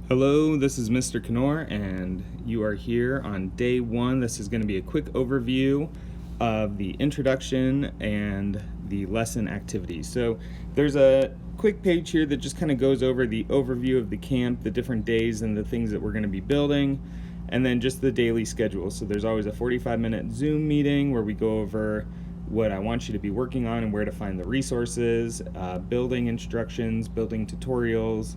Hello, this is Mr. Knorr, and you are here on day one. This is going to be a quick overview of the introduction and the lesson activities. So there's a quick page here that just kind of goes over the overview of the camp, the different days and the things that we're going to be building, and then just the daily schedule. So there's always a 45-minute Zoom meeting where we go over what I want you to be working on and where to find the resources, building instructions, building tutorials,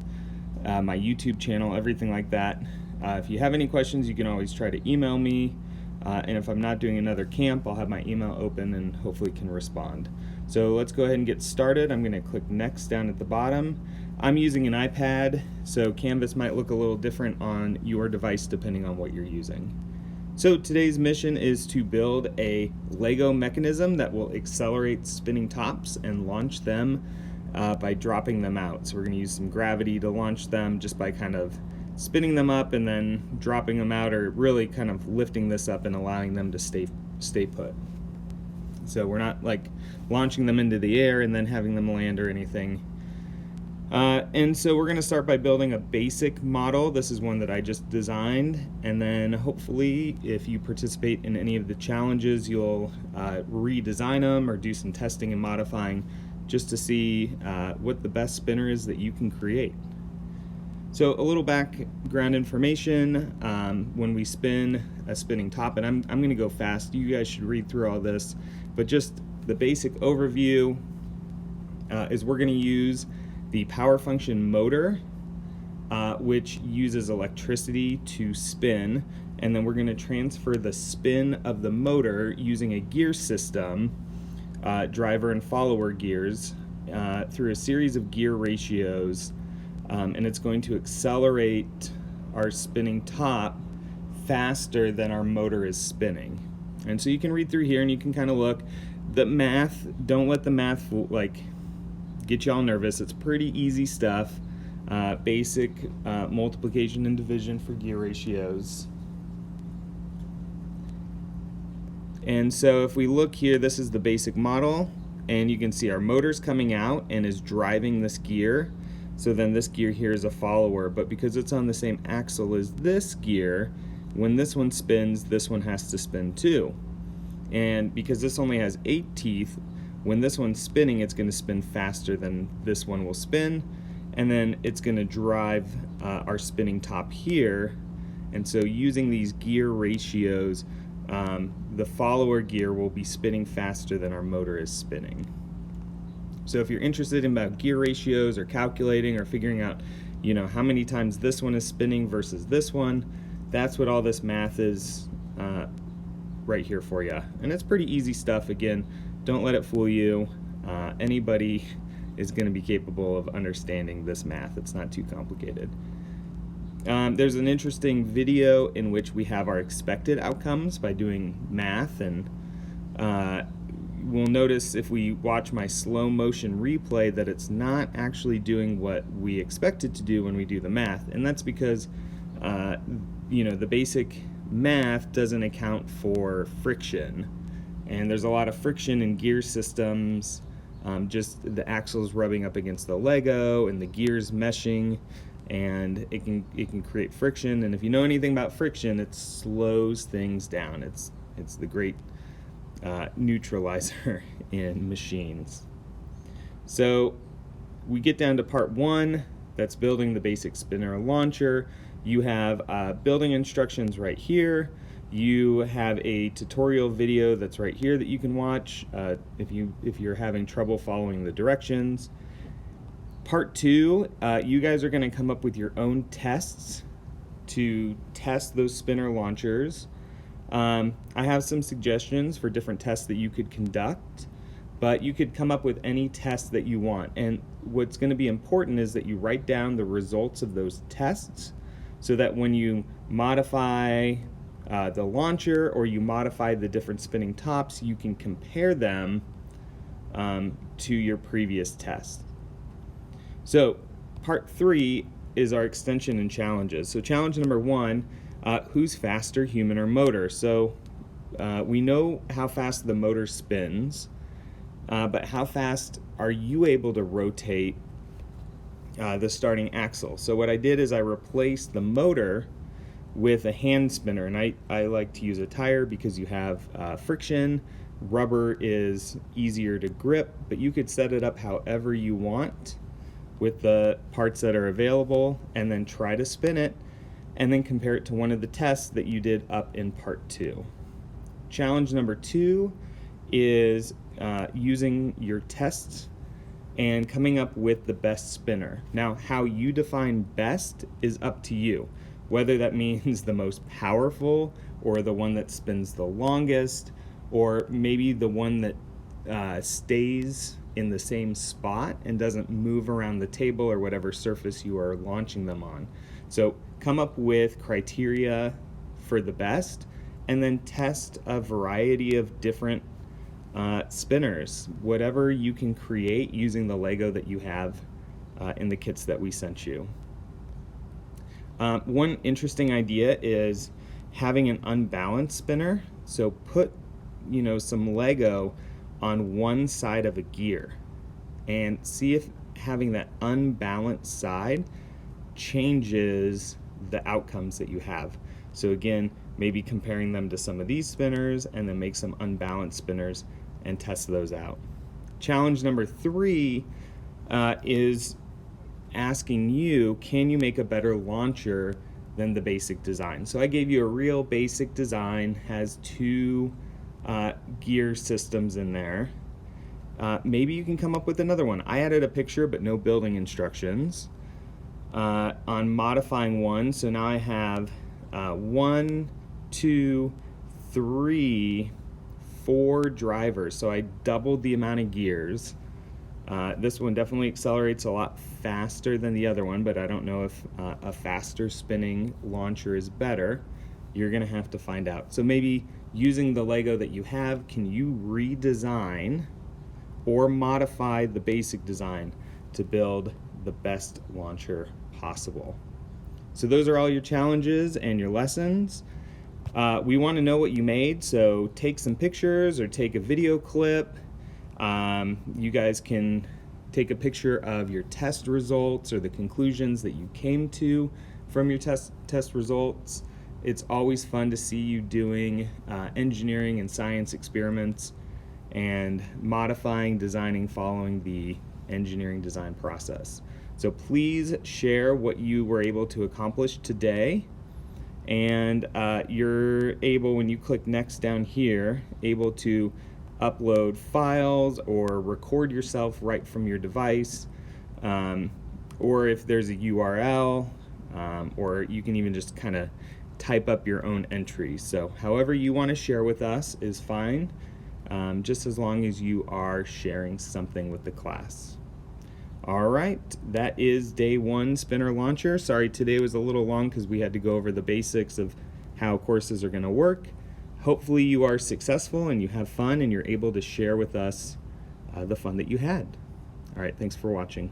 my YouTube channel, everything like that. If you have any questions, you can always try to email me, and if I'm not doing another camp, I'll have my email open and hopefully can respond. So let's go ahead and get started. I'm going to click next down at the bottom. I'm using an iPad, so Canvas might look a little different on your device depending on what you're using. So today's mission is to build a Lego mechanism that will accelerate spinning tops and launch them by dropping them out. So we're going to use some gravity to launch them just by kind of spinning them up and then dropping them out, or really kind of lifting this up and allowing them to stay put. So we're not like launching them into the air and then having them land or anything. And so we're going to start by building a basic model. This is one that I just designed, and then hopefully if you participate in any of the challenges, you'll redesign them or do some testing and modifying just to see what the best spinner is that you can create. So a little background information, when we spin a spinning top, and I'm going to go fast, you guys should read through all this, but just the basic overview is we're going to use the power function motor, which uses electricity to spin, and then we're going to transfer the spin of the motor using a gear system, driver and follower gears, through a series of gear ratios, and it's going to accelerate our spinning top faster than our motor is spinning. And so you can read through here and you can kind of look. The math, don't let the math get you all nervous. It's pretty easy stuff. Basic multiplication and division for gear ratios. And so if we look here, this is the basic model, and you can see our motor's coming out and is driving this gear. So then this gear here is a follower, but because it's on the same axle as this gear, when this one spins, this one has to spin too. And because this only has 8 teeth, when this one's spinning, it's going to spin faster than this one will spin, and then it's going to drive our spinning top here. And so using these gear ratios, the follower gear will be spinning faster than our motor is spinning. So if you're interested in about gear ratios or calculating or figuring out, how many times this one is spinning versus this one, that's what all this math is right here for you. And it's pretty easy stuff. Again, don't let it fool you. Anybody is going to be capable of understanding this math. It's not too complicated. There's an interesting video in which we have our expected outcomes by doing math, and we'll notice if we watch my slow motion replay that it's not actually doing what we expect it to do when we do the math, and that's because the basic math doesn't account for friction, and there's a lot of friction in gear systems, just the axles rubbing up against the Lego and the gears meshing, and it can create friction. And if you know anything about friction, it slows things down. It's the great neutralizer in machines. So we get down to part 1, that's building the basic spinner launcher. You have building instructions right here. You have a tutorial video that's right here that you can watch if you're having trouble following the directions. Part 2, you guys are going to come up with your own tests to test those spinner launchers. I have some suggestions for different tests that you could conduct, but you could come up with any test that you want. And what's going to be important is that you write down the results of those tests so that when you modify the launcher or you modify the different spinning tops, you can compare them to your previous test. So part 3 is our extension and challenges. So challenge number 1, who's faster, human or motor? So we know how fast the motor spins, but how fast are you able to rotate the starting axle. So what I did is I replaced the motor with a hand spinner, and I like to use a tire because you have friction. Rubber is easier to grip, but you could set it up however you want with the parts that are available, and then try to spin it, and then compare it to one of the tests that you did up in part 2. Challenge number 2 is using your tests and coming up with the best spinner. Now, how you define best is up to you, whether that means the most powerful, or the one that spins the longest, or maybe the one that stays in the same spot and doesn't move around the table or whatever surface you are launching them on. So come up with criteria for the best, and then test a variety of different spinners, whatever you can create using the Lego that you have in the kits that we sent you. One interesting idea is having an unbalanced spinner. So put some Lego on one side of a gear and see if having that unbalanced side changes the outcomes that you have. So again, maybe comparing them to some of these spinners, and then make some unbalanced spinners and test those out. Challenge number 3 is asking you, can you make a better launcher than the basic design? So I gave you a real basic design, has 2 gear systems in there. Maybe you can come up with another one. I added a picture but no building instructions on modifying one. So now I have 1, 2, 3, 4 drivers. So I doubled the amount of gears. This one definitely accelerates a lot faster than the other one, but I don't know if a faster spinning launcher is better. You're going to have to find out. So maybe using the Lego that you have, can you redesign or modify the basic design to build the best launcher possible? So those are all your challenges and your lessons. We want to know what you made, so take some pictures or take a video clip. You guys can take a picture of your test results or the conclusions that you came to from your test results. It's always fun to see you doing engineering and science experiments and modifying, designing, following the engineering design process. So please share what you were able to accomplish today. And you're able, when you click next down here, able to upload files or record yourself right from your device, or if there's a URL, or you can even just kind of type up your own entries. So however you want to share with us is fine, just as long as you are sharing something with the class. All right, that is day 1 spinner launcher. Sorry, today was a little long because we had to go over the basics of how courses are going to work. Hopefully you are successful and you have fun and you're able to share with us the fun that you had. All right, thanks for watching.